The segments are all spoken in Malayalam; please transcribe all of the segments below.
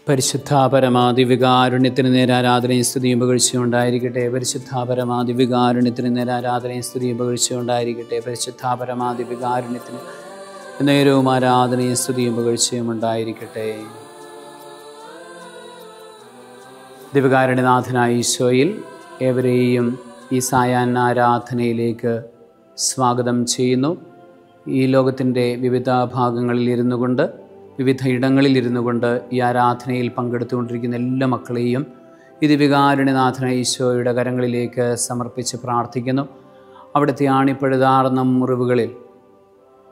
പരിശുദ്ധാപരമാദിവികാരുണ്യത്തിന് നേരെ ആരാധനയും സ്തുതിയും പുകഴ്ചയുണ്ടായിരിക്കട്ടെ. പരിശുദ്ധാപരമാദിവികാരുണ്യത്തിന് നേരെ ആരാധനയും സ്തുതിയും പുകഴ്ചയുണ്ടായിരിക്കട്ടെ. പരിശുദ്ധാപരമാദിവികാരുണ്യത്തിന് നേരവും ആരാധനയും സ്തുതിയും പുകഴ്ചയും ഉണ്ടായിരിക്കട്ടെ. ദിവ്യകാരുണ്യനാഥനായ ഈശോയിൽ ഏവരെയും ഈ സായാഹ്ന ആരാധനയിലേക്ക് സ്വാഗതം ചെയ്യുന്നു. ഈ ലോകത്തിൻ്റെ വിവിധ ഭാഗങ്ങളിൽ ഇരുന്നു കൊണ്ട്, വിവിധ ഇടങ്ങളിൽ കൊണ്ട് ഈ ആരാധനയിൽ പങ്കെടുത്തുകൊണ്ടിരിക്കുന്ന എല്ലാ മക്കളെയും ഈ ദിവ്യകാരുണ്യനാഥനായ ഈശോയുടെ കരങ്ങളിലേക്ക് സമർപ്പിച്ച് പ്രാർത്ഥിക്കുന്നു. അവിടുത്തെ ആണിപ്പഴുതാർന്ന മുറിവുകളിൽ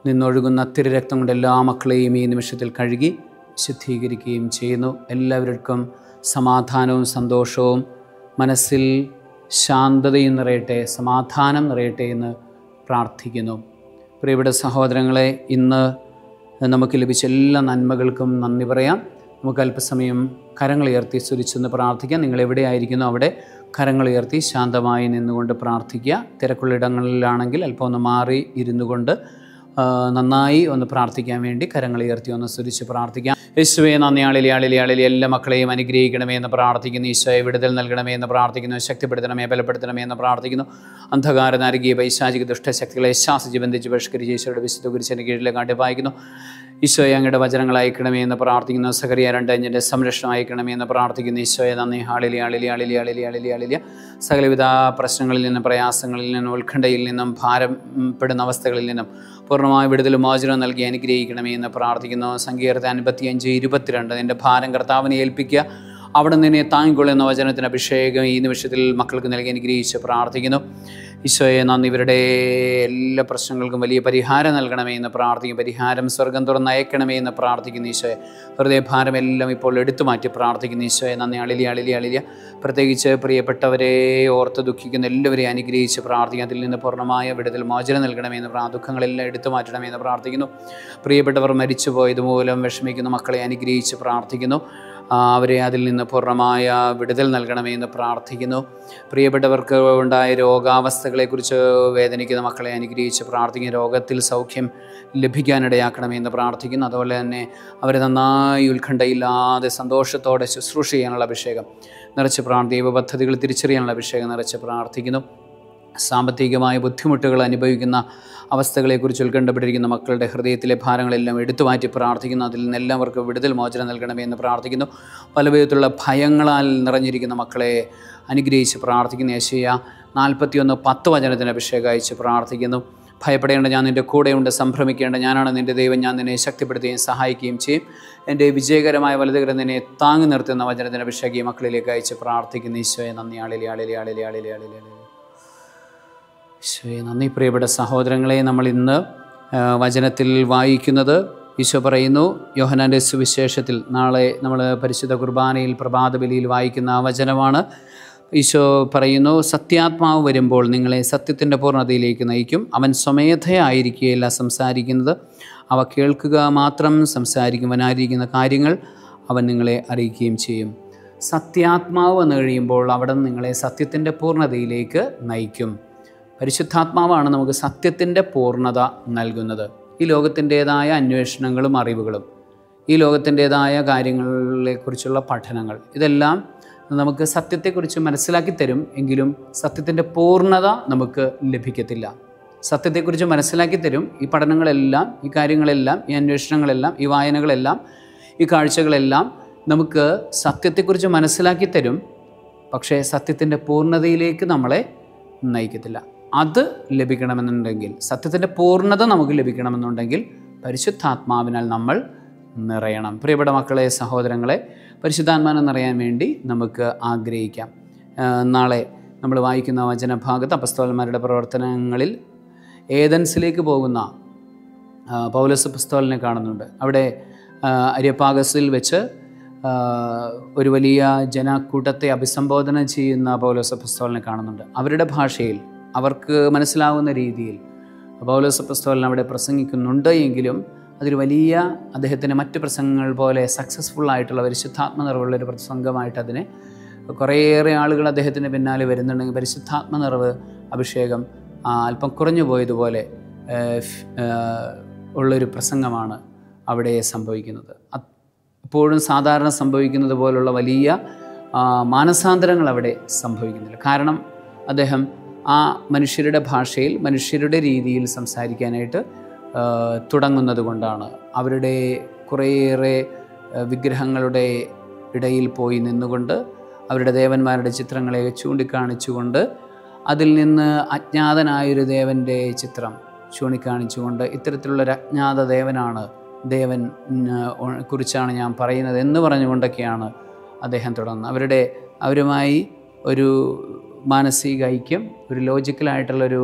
നിന്നൊഴുകുന്ന തിരുരക്തം കൊണ്ട് എല്ലാ മക്കളെയും ഈ നിമിഷത്തിൽ കഴുകി ശുദ്ധീകരിക്കുകയും ചെയ്യുന്നു. എല്ലാവർക്കും സമാധാനവും സന്തോഷവും മനസ്സിൽ ശാന്തതയും നിറയട്ടെ, സമാധാനം നിറയട്ടെ എന്ന് പ്രാർത്ഥിക്കുന്നു. പ്രിയപ്പെട്ട സഹോദരങ്ങളെ, ഇന്ന് നമുക്ക് ലഭിച്ച എല്ലാ നന്മകൾക്കും നന്ദി പറയാം. നമുക്ക് അല്പസമയം കരങ്ങളുയർത്തി സ്തുതിച്ചെന്ന് പ്രാർത്ഥിക്കാം. നിങ്ങൾ എവിടെയായിരിക്കുന്നു അവിടെ കരങ്ങളുയർത്തി ശാന്തമായി നിന്നുകൊണ്ട് പ്രാർത്ഥിക്കുക. തിരക്കുള്ള ഇടങ്ങളിലാണെങ്കിൽ അല്പം ഒന്ന് മാറി ഇരുന്നു കൊണ്ട് നന്നായി ഒന്ന് പ്രാർത്ഥിക്കാൻ വേണ്ടി കരങ്ങളുയർത്തി ഒന്ന് സ്തുതിച്ച് പ്രാർത്ഥിക്കാം. യേശുവേ, നന്ദിയാളിലെ എല്ലാ മക്കളെയും അനുഗ്രഹിക്കണമേ എന്ന് പ്രാർത്ഥിക്കുന്നു. ഈശോയെ വിടുതൽ നൽകണമേ എന്ന് പ്രാർത്ഥിക്കുന്നു. ശക്തിപ്പെടുത്തണമേ, ബലപ്പെടുത്തണമേ എന്ന് പ്രാർത്ഥിക്കുന്നു. അന്ധകാര നാരകീയ പൈശാചിക ദുഷ്ടശക്തികളെ ശാസിച്ച് ബന്ധിച്ച് ബഹിഷ്കരിച്ച് ഈശോയുടെ വിശുദ്ധ കുരിശിൻ്റെ കീഴിലേക്ക് കാട്ടി വായിക്കുന്നു. ഈശോയെ, അങ്ങയുടെ വചനങ്ങൾ അയക്കണമേ എന്ന് പ്രാർത്ഥിക്കുന്നു. സഖറിയ 2:5 സംരക്ഷണം അയക്കണമേ എന്ന് പ്രാർത്ഥിക്കുന്നു. ഈശോയെ നന്ദി. ആളിലിയ സകലവിധ പ്രശ്നങ്ങളിൽ നിന്നും, പ്രയാസങ്ങളിൽ നിന്നും, ഉത്കണ്ഠയിൽ നിന്നും, ഭാരപ്പെടുന്ന അവസ്ഥകളിൽ നിന്നും പൂർണ്ണമായ വിടുതലും മോചനവും നൽകി അനുഗ്രഹിക്കണമേ എന്ന് പ്രാർത്ഥിക്കുന്നു. സങ്കീർത്തനം 55:22 നിൻ്റെ ഭാരം കർത്താവിനെ ഏൽപ്പിക്കുക, അവിടെ നിന്നെ താങ്ങിക്കൊള്ളുന്ന വചനത്തിന് അഭിഷേകം ഈ നിമിഷത്തിൽ മക്കൾക്ക് നൽകി അനുഗ്രഹിച്ച് പ്രാർത്ഥിക്കുന്നു. ഈശോയെ നന്ദി. ഇവരുടെ എല്ലാ പ്രശ്നങ്ങൾക്കും വലിയ പരിഹാരം നൽകണമേ എന്ന് പ്രാർത്ഥിക്കും. പരിഹാരം സ്വർഗം തുറന്ന് അയക്കണമേ എന്ന് പ്രാർത്ഥിക്കുന്നു. ഈശോയെ ഹൃദയഭാരം എല്ലാം ഇപ്പോൾ എടുത്തു മാറ്റി പ്രാർത്ഥിക്കുന്നു. ഈശോയെ നന്ദി. അളിലിയ പ്രത്യേകിച്ച് പ്രിയപ്പെട്ടവരെ ഓർത്ത് ദുഃഖിക്കുന്ന എല്ലാവരെയും അനുഗ്രഹിച്ച് പ്രാർത്ഥിക്കും. അതിൽ നിന്ന് പൂർണ്ണമായ വിടുതൽ മോചനം നൽകണമേ എന്ന് ദുഃഖങ്ങളെല്ലാം എടുത്തു മാറ്റണമേ എന്ന് പ്രാർത്ഥിക്കുന്നു. പ്രിയപ്പെട്ടവർ മരിച്ചുപോയതുമൂലം വിഷമിക്കുന്ന മക്കളെ അനുഗ്രഹിച്ച് പ്രാർത്ഥിക്കുന്നു. അവരെ അതിൽ നിന്ന് പൂർണ്ണമായ വിടുതൽ നൽകണമേ എന്ന് പ്രാർത്ഥിക്കുന്നു. പ്രിയപ്പെട്ടവർക്ക് ഉണ്ടായ രോഗാവസ്ഥകളെക്കുറിച്ച് വേദനിക്കുന്ന മക്കളെ അനുഗ്രഹിച്ച് പ്രാർത്ഥിക്കുന്നു. രോഗത്തിൽ സൗഖ്യം ലഭിക്കാനിടയാക്കണമേ എന്ന് പ്രാർത്ഥിക്കുന്നു. അതുപോലെ തന്നെ അവരെ നന്നായി ഉത്കണ്ഠയില്ലാതെ സന്തോഷത്തോടെ ശുശ്രൂഷ ചെയ്യാനുള്ള അഭിഷേകം നിറച്ച് ദൈവപദ്ധതികൾ തിരിച്ചറിയാനുള്ള അഭിഷേകം നിറച്ച് പ്രാർത്ഥിക്കുന്നു. സാമ്പത്തികമായ ബുദ്ധിമുട്ടുകൾ അനുഭവിക്കുന്ന അവസ്ഥകളെക്കുറിച്ച് ഉത്കണ്ഠപ്പെട്ടിരിക്കുന്ന മക്കളുടെ ഹൃദയത്തിലെ ഭാരങ്ങളെല്ലാം എടുത്തു മാറ്റി പ്രാർത്ഥിക്കുന്നു. അതിൽ നിന്ന് എല്ലാവർക്കും വിടുതൽ മോചനം നൽകണമേ എന്ന് പ്രാർത്ഥിക്കുന്നു. പല വിധത്തിലുള്ള ഭയങ്ങളാൽ നിറഞ്ഞിരിക്കുന്ന മക്കളെ അനുഗ്രഹിച്ച് പ്രാർത്ഥിക്കുന്നു. യെശയ്യാ 41:10 വചനത്തിന് അഭിഷേകം അയച്ച് പ്രാർത്ഥിക്കുന്നു. ഭയപ്പെടേണ്ട, ഞാൻ നിൻ്റെ കൂടെയുണ്ട്. സംഭ്രമിക്കേണ്ട, ഞാനാണ് നിൻ്റെ ദൈവം. ഞാൻ നിന്നെ ശക്തിപ്പെടുത്തുകയും സഹായിക്കുകയും ചെയ്യും. എൻ്റെ വിജയകരമായ വലതുകരം നിന്നെ താങ്ങി നിർത്തുന്ന വചനത്തിന് അഭിഷേകം മക്കളിലേക്ക് അയച്ച് പ്രാർത്ഥിക്കുന്നു. ഈശോയെ നന്ദി. ഈശോയെ നന്ദി. പ്രിയപ്പെട്ട സഹോദരങ്ങളെ, നമ്മൾ ഇന്ന് വചനത്തിൽ വായിക്കുന്നത്, ഈശോ പറയുന്നു, യോഹന്നാൻ്റെ സുവിശേഷത്തിൽ നാളെ നമ്മൾ പരിശുദ്ധ കുർബാനയിൽ പ്രഭാത ബലിയിൽ വായിക്കുന്ന വചനമാണ്. ഈശോ പറയുന്നു, സത്യാത്മാവ് വരുമ്പോൾ നിങ്ങളെ സത്യത്തിൻ്റെ പൂർണ്ണതയിലേക്ക് നയിക്കും. അവൻ സ്വമേധയായിരിക്കുകയല്ല സംസാരിക്കുന്നത്, അവ കേൾക്കുക മാത്രം സംസാരിക്കുവാനായിരിക്കുന്ന കാര്യങ്ങൾ അവൻ നിങ്ങളെ അറിയിക്കുകയും ചെയ്യും. സത്യാത്മാവ് വന്നു കഴിയുമ്പോൾ അവിടെ നിങ്ങളെ സത്യത്തിൻ്റെ പൂർണ്ണതയിലേക്ക് നയിക്കും. പരിശുദ്ധാത്മാവാണ് നമുക്ക് സത്യത്തിൻ്റെ പൂർണ്ണത നൽകുന്നത്. ഈ ലോകത്തിൻ്റേതായ അന്വേഷണങ്ങളും അറിവുകളും, ഈ ലോകത്തിൻ്റേതായ കാര്യങ്ങളെക്കുറിച്ചുള്ള പഠനങ്ങൾ, ഇതെല്ലാം നമുക്ക് സത്യത്തെക്കുറിച്ച് മനസ്സിലാക്കി തരും. എങ്കിലും സത്യത്തിൻ്റെ പൂർണ്ണത നമുക്ക് ലഭിക്കത്തില്ല. സത്യത്തെക്കുറിച്ച് മനസ്സിലാക്കി തരും ഈ പഠനങ്ങളെല്ലാം, ഈ കാര്യങ്ങളെല്ലാം, ഈ അന്വേഷണങ്ങളെല്ലാം, ഈ വായനകളെല്ലാം, ഈ കാഴ്ചകളെല്ലാം നമുക്ക് സത്യത്തെക്കുറിച്ച് മനസ്സിലാക്കി തരും. പക്ഷേ സത്യത്തിൻ്റെ പൂർണ്ണതയിലേക്ക് നമ്മളെ നയിക്കത്തില്ല. അത് ലഭിക്കണമെന്നുണ്ടെങ്കിൽ, സത്യത്തിൻ്റെ പൂർണ്ണത നമുക്ക് ലഭിക്കണമെന്നുണ്ടെങ്കിൽ പരിശുദ്ധാത്മാവിനാൽ നമ്മൾ നിറയണം. പ്രിയപ്പെട്ട മക്കളെ, സഹോദരങ്ങളെ, പരിശുദ്ധാത്മാവിനെ നിറയാൻ വേണ്ടി നമുക്ക് ആഗ്രഹിക്കാം. നാളെ നമ്മൾ വായിക്കുന്ന വചനഭാഗത്ത് അപ്പസ്തോലന്മാരുടെ പ്രവർത്തനങ്ങളിൽ ഏതൻസിലേക്ക് പോകുന്ന പൗലോസ് അപ്പസ്തോലനെ കാണുന്നുണ്ട്. അവിടെ അരിയപ്പാഗസിൽ വെച്ച് ഒരു വലിയ ജനക്കൂട്ടത്തെ അഭിസംബോധന ചെയ്യുന്ന പൗലോസ് അപ്പസ്തോലനെ കാണുന്നുണ്ട്. അവരുടെ ഭാഷയിൽ, അവർക്ക് മനസ്സിലാവുന്ന രീതിയിൽ പൗലോസ് അപ്പസ്തോലൻ അവിടെ പ്രസംഗിക്കുന്നുണ്ട്. എങ്കിലും അതൊരു വലിയ, അദ്ദേഹത്തിൻ്റെ മറ്റ് പ്രസംഗങ്ങൾ പോലെ സക്സസ്ഫുള്ളായിട്ടുള്ള പരിശുദ്ധാത്മ നിറവുള്ളൊരു പ്രസംഗമായിട്ട് അതിനെ കുറേയേറെ ആളുകൾ അദ്ദേഹത്തിൻ്റെ പിന്നാലെ വരുന്നുണ്ടെങ്കിൽ പരിശുദ്ധാത്മ നിറവ് അഭിഷേകം അല്പം കുറഞ്ഞു പോയതുപോലെ ഉള്ളൊരു പ്രസംഗമാണ് അവിടെ സംഭവിക്കുന്നത്. എപ്പോഴും സാധാരണ സംഭവിക്കുന്നത് പോലുള്ള വലിയ മാനസാന്തരങ്ങൾ അവിടെ സംഭവിക്കുന്നില്ല. കാരണം അദ്ദേഹം ആ മനുഷ്യരുടെ ഭാഷയിൽ, മനുഷ്യരുടെ രീതിയിൽ സംസാരിക്കാനായിട്ട് തുടങ്ങുന്നത് കൊണ്ടാണ്. അവരുടെ കുറേയേറെ വിഗ്രഹങ്ങളുടെ ഇടയിൽ പോയി നിന്നുകൊണ്ട് അവരുടെ ദേവന്മാരുടെ ചിത്രങ്ങളെ ചൂണ്ടിക്കാണിച്ചുകൊണ്ട് അതിൽ നിന്ന് അജ്ഞാതനായൊരു ദേവൻ്റെ ചിത്രം ചൂണ്ടിക്കാണിച്ചുകൊണ്ട് ഇത്തരത്തിലുള്ളൊരു അജ്ഞാത ദേവനാണ്, ദേവൻ കുറിച്ചാണ് ഞാൻ പറയുന്നത് എന്ന് പറഞ്ഞുകൊണ്ടൊക്കെയാണ് അദ്ദേഹം തുടങ്ങുന്നത്. അവരുമായി ഒരു മാനസിക ഐക്യം, ഒരു ലോജിക്കലായിട്ടുള്ളൊരു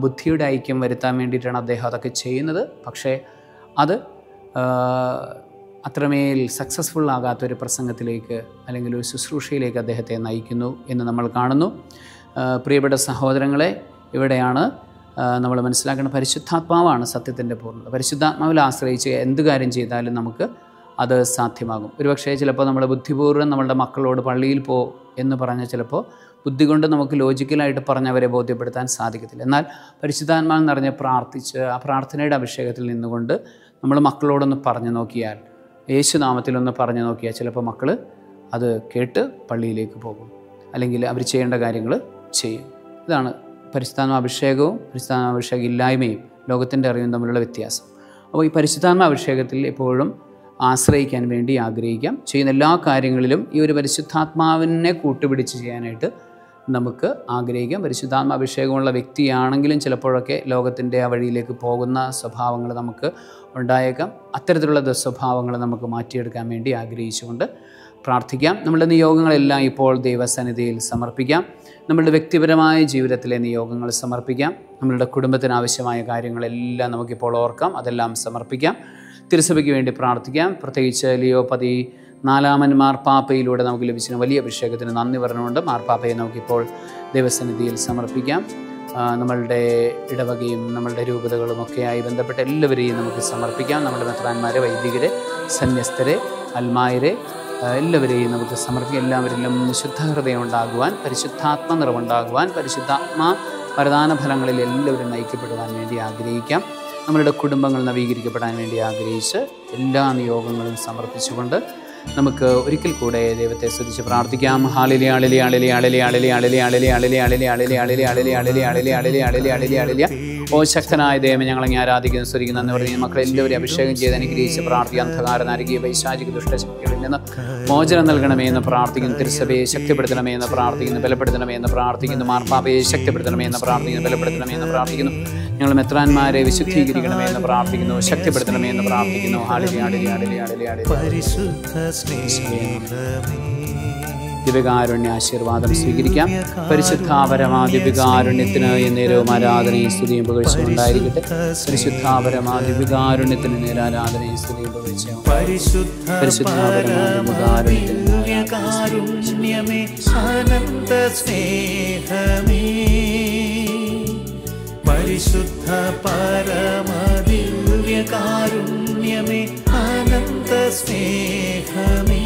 ബുദ്ധിയുടെ ഐക്യം വരുത്താൻ വേണ്ടിയിട്ടാണ് അദ്ദേഹം അതൊക്കെ ചെയ്യുന്നത്. പക്ഷേ അത് അത്രമേൽ സക്സസ്ഫുൾ ആകാത്തൊരു പ്രസംഗത്തിലേക്ക് അല്ലെങ്കിൽ ഒരു ശുശ്രൂഷയിലേക്ക് അദ്ദേഹത്തെ നയിക്കുന്നു എന്ന് നമ്മൾ കാണുന്നു. പ്രിയപ്പെട്ട സഹോദരങ്ങളെ, ഇവിടെയാണ് നമ്മൾ മനസ്സിലാക്കേണ്ട പരിശുദ്ധാത്മാവാണ് സത്യത്തിൻ്റെ പൂർണ്ണത. പരിശുദ്ധാത്മാവിൽ ആശ്രയിച്ച് എന്ത് കാര്യം ചെയ്താലും നമുക്ക് അത് സാധ്യമാകും. ഒരുപക്ഷേ ചിലപ്പോൾ നമ്മൾ ബുദ്ധിപൂർവ്വം നമ്മളുടെ മക്കളോട് പള്ളിയിൽ പോ എന്ന് പറഞ്ഞാൽ ചിലപ്പോൾ ബുദ്ധി കൊണ്ട് നമുക്ക് ലോജിക്കലായിട്ട് പറഞ്ഞവരെ ബോധ്യപ്പെടുത്താൻ സാധിക്കത്തില്ല. എന്നാൽ പരിശുദ്ധാത്മാവ് നിറഞ്ഞ് പ്രാർത്ഥിച്ച് ആ പ്രാർത്ഥനയുടെ അഭിഷേകത്തിൽ നിന്നുകൊണ്ട് നമ്മൾ മക്കളോടൊന്ന് പറഞ്ഞു നോക്കിയാൽ, യേശുനാമത്തിലൊന്ന് പറഞ്ഞു നോക്കിയാൽ ചിലപ്പോൾ മക്കൾ അത് കേട്ട് പള്ളിയിലേക്ക് പോകും, അല്ലെങ്കിൽ അവർ ചെയ്യേണ്ട കാര്യങ്ങൾ ചെയ്യും. ഇതാണ് പരിശുദ്ധാത്മാഭിഷേകവും പരിശുദ്ധാത്മാഭിഷേകം ഇല്ലായ്മയും ലോകത്തിൻ്റെ അറിവും തമ്മിലുള്ള വ്യത്യാസം. അപ്പോൾ ഈ പരിശുദ്ധാത്മാഭിഷേകത്തിൽ എപ്പോഴും ആശ്രയിക്കാൻ വേണ്ടി ആഗ്രഹിക്കാം. ചെയ്യുന്ന എല്ലാ കാര്യങ്ങളിലും ഈ ഒരു പരിശുദ്ധാത്മാവിനെ കൂട്ടുപിടിച്ച് ചെയ്യാനായിട്ട് നമുക്ക് ആഗ്രഹിക്കാം. പരിശുദ്ധാത്മാഭിഷേകമുള്ള വ്യക്തിയാണെങ്കിലും ചിലപ്പോഴൊക്കെ ലോകത്തിൻ്റെ ആ വഴിയിലേക്ക് പോകുന്ന സ്വഭാവങ്ങൾ നമുക്ക് ഉണ്ടായേക്കാം. അത്തരത്തിലുള്ള ദുസ്വഭാവങ്ങൾ നമുക്ക് മാറ്റിയെടുക്കാൻ വേണ്ടി ആഗ്രഹിച്ചുകൊണ്ട് പ്രാർത്ഥിക്കാം. നമ്മളുടെ നിയോഗങ്ങളെല്ലാം ഇപ്പോൾ ദൈവസന്നിധിയിൽ സമർപ്പിക്കാം. നമ്മളുടെ വ്യക്തിപരമായ ജീവിതത്തിലെ നിയോഗങ്ങൾ സമർപ്പിക്കാം. നമ്മളുടെ കുടുംബത്തിന് ആവശ്യമായ കാര്യങ്ങളെല്ലാം നമുക്കിപ്പോൾ ഓർക്കാം, അതെല്ലാം സമർപ്പിക്കാം. തിരുസഭയ്ക്ക് വേണ്ടി പ്രാർത്ഥിക്കാം. പ്രത്യേകിച്ച് ലിയോ 14 മാർപ്പാപ്പയിലൂടെ നമുക്ക് ലഭിച്ച വലിയ അഭിഷേകത്തിന് നന്ദി പറഞ്ഞുകൊണ്ട് മാർപ്പാപ്പയെ നമുക്കിപ്പോൾ ദൈവസന്നിധിയിൽ സമർപ്പിക്കാം. നമ്മളുടെ ഇടവകയും നമ്മളുടെ രൂപതകളുമൊക്കെയായി ബന്ധപ്പെട്ട എല്ലാവരെയും നമുക്ക് സമർപ്പിക്കാം. നമ്മുടെ മെത്രാന്മാരെ, വൈദികരെ, സന്യസ്തരെ, അൽമായരെ എല്ലാവരെയും നമുക്ക് സമർപ്പിക്കാം. എല്ലാവരിലും ശുദ്ധഹൃദയം ഉണ്ടാകുവാൻ, പരിശുദ്ധാത്മ നിറവുണ്ടാകുവാൻ, പരിശുദ്ധാത്മാ വരദാന ഫലങ്ങളിൽ എല്ലാവരും നയിക്കപ്പെടുവാൻ വേണ്ടി ആഗ്രഹിക്കാം. നമ്മളുടെ കുടുംബങ്ങൾ നവീകരിക്കപ്പെടാൻ വേണ്ടി ആഗ്രഹിച്ച് എല്ലാ നിയോഗങ്ങളും സമർപ്പിച്ചുകൊണ്ട് നമുക്ക് ഒരിക്കൽ കൂടെ ദൈവത്തെ സ്തുതിച്ച് പ്രാർത്ഥിക്കാം. Hallelujah hallelujah hallelujah hallelujah hallelujah hallelujah hallelujah hallelujah hallelujah hallelujah hallelujah hallelujah hallelujah hallelujah hallelujah. ഓ ശക്തനായ ദൈവമേ, ഞങ്ങളെ ആരാധിക്കുന്നു, സ്തുതിക്കുന്നു എന്ന് പറഞ്ഞ് മക്കളെല്ലാവരും അഭിഷേകം ചെയ്ത് അനുഗ്രഹിച്ച് പ്രാർത്ഥിക്കാം. അന്ധകാര നാരികീയ പൈശാചിക ദുഷ്ടശക്തികളിൽ നിന്ന് മോചനം നൽകണമേ എന്ന് പ്രാർത്ഥിക്കുന്നു. തിരുസഭയെ ശക്തിപ്പെടുത്തണമേ എന്ന് പ്രാർത്ഥിക്കുന്നു, ബലപ്പെടുത്തണമേ എന്ന് പ്രാർത്ഥിക്കുന്നു. മാർപ്പാപ്പയെ ശക്തിപ്പെടുത്തണമേ എന്ന് പ്രാർത്ഥിക്കുന്നു, ബലപ്പെടുത്തണമേ എന്ന് പ്രാർത്ഥിക്കുന്നു. ഞങ്ങൾ മെത്രാന്മാരെ വിശുദ്ധീകരിക്കണമേ എന്ന് പ്രാർത്ഥിക്കുന്നു, ശക്തിപ്പെടുത്തണമേ എന്ന് പ്രാർത്ഥിക്കുന്നു. Hallelujah hallelujah hallelujah hallelujah hallelujah. ദിവ്യകാരുണ്യ ആശീർവാദം സ്വീകരിക്കാം. പരിശുദ്ധാപരമാ ദിവ്യകാരുണ്യത്തിന് എന്നേരവും ആരാധനയും സ്തുതിയും പുകഴ്ചയും ഉണ്ടായിരിക്കട്ടെ. പരിശുദ്ധാപരമാ ദിവ്യകാരുണ്യത്തിന് നേരെ ആരാധനയും സ്തുതിയും പുകഴ്ചയും. പരിശുദ്ധാപരമാ ദിവ്യകാരുണ്യമേ അനന്ത സ്നേഹമേ, പരിശുദ്ധ പരമ ദിവ്യകാരുണ്യമേ അനന്ത സ്നേഹമേ.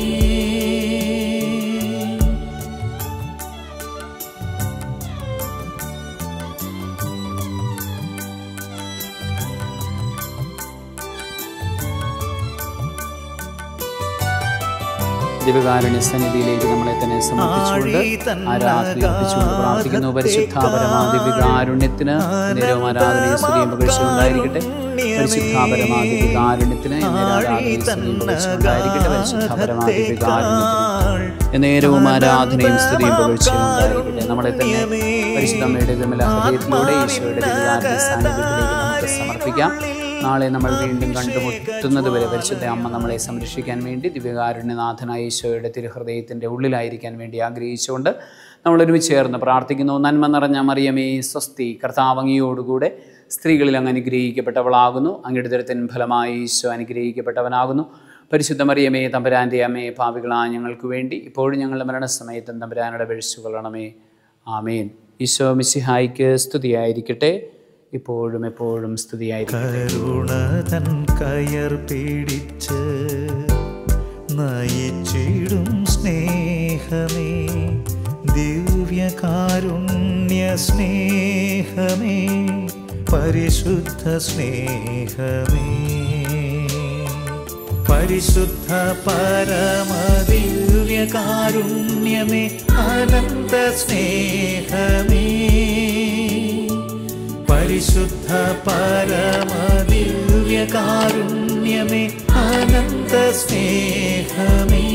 ദിവ്യകാരുണ്യ സന്നിധിയിലേക്ക് നമ്മളെ തന്നെ സമർപ്പിച്ചുകൊണ്ട് ആരാധന അർപ്പിച്ചുകൊണ്ട് പ്രാർത്ഥിക്കുന്നു. പരിശുദ്ധാപരമാ ദിവ്യകാരുണ്യത്തിന് നേരവും ആരാധനയും സ്തുതിയും പുകഴ്ചയും ഉണ്ടായിരിക്കട്ടെ. പരിശുദ്ധാപരമാ ദിവ്യകാരുണ്യത്തിന് ആരാധനയും സ്തുതിയും പുകഴ്ചയും ഉണ്ടായിരിക്കട്ടെ. പരിശുദ്ധാപരമാ ദിവ്യകാരുണ്യത്തിന് നേരവും ആരാധനയും സ്തുതിയും പുകഴ്ചയും ഉണ്ടായിരിക്കട്ടെ. നമ്മളെ തന്നെ പരിശുദ്ധമ്മയുടെ വിമല ഹൃദയത്തിലൂടെ ഈശോയുടെ ദിവ്യകാരുണ്യ സാന്നിധ്യത്തിലേക്ക് നമുക്ക് സമർപ്പിക്കാം. നാളെ നമ്മൾ വീണ്ടും കണ്ടുമുട്ടുന്നത് വരെ പരിശുദ്ധ അമ്മ നമ്മളെ സംരക്ഷിക്കാൻ വേണ്ടി ദിവ്യകാരുണ്യനാഥനായ ഈശോയുടെ തിരുഹൃദയത്തിൻ്റെ ഉള്ളിലായിരിക്കാൻ വേണ്ടി ആഗ്രഹിച്ചുകൊണ്ട് നമ്മളൊരുമിച്ച് ചേർന്ന് പ്രാർത്ഥിക്കുന്നു. നന്മ നിറഞ്ഞ മറിയമേ സ്വസ്തി, കർത്താവ് അങ്ങയോടുകൂടെ സ്ത്രീകളിൽ അങ്ങ് അനുഗ്രഹിക്കപ്പെട്ടവളാകുന്നു. അങ്ങയുടെ ദുരിതത്തിൻ ഫലമായി ഈശോ അനുഗ്രഹിക്കപ്പെട്ടവനാകുന്നു. പരിശുദ്ധ മറിയമേ തമ്പുരാൻ്റെ അമ്മേ, പാപികളായ ഞങ്ങൾക്ക് വേണ്ടി ഇപ്പോഴും ഞങ്ങളുടെ മരണസമയത്തും തമ്പുരാനുടെ അപേക്ഷിച്ചുകൊള്ളണമേ. ആമേൻ. ഈശോ മിശിഹായിക്ക് സ്തുതിയായിരിക്കട്ടെ, ഇപ്പോഴും എപ്പോഴും സ്തുതിയായിരിക്കട്ടെ. കരുണ തൻ കയർ പിടിച്ച് നയിച്ചിടും സ്നേഹമേ, ദിവ്യകാരുണ്യ സ്നേഹമേ, പരിശുദ്ധ സ്നേഹമേ, പരിശുദ്ധ പരമദിവ്യകാരുണ്യമേ അനന്ത സ്നേഹമേ പരിശുദ്ധ പരമദിവ്യകാരുണ്യമേ അനന്ത സ്നേഹമേ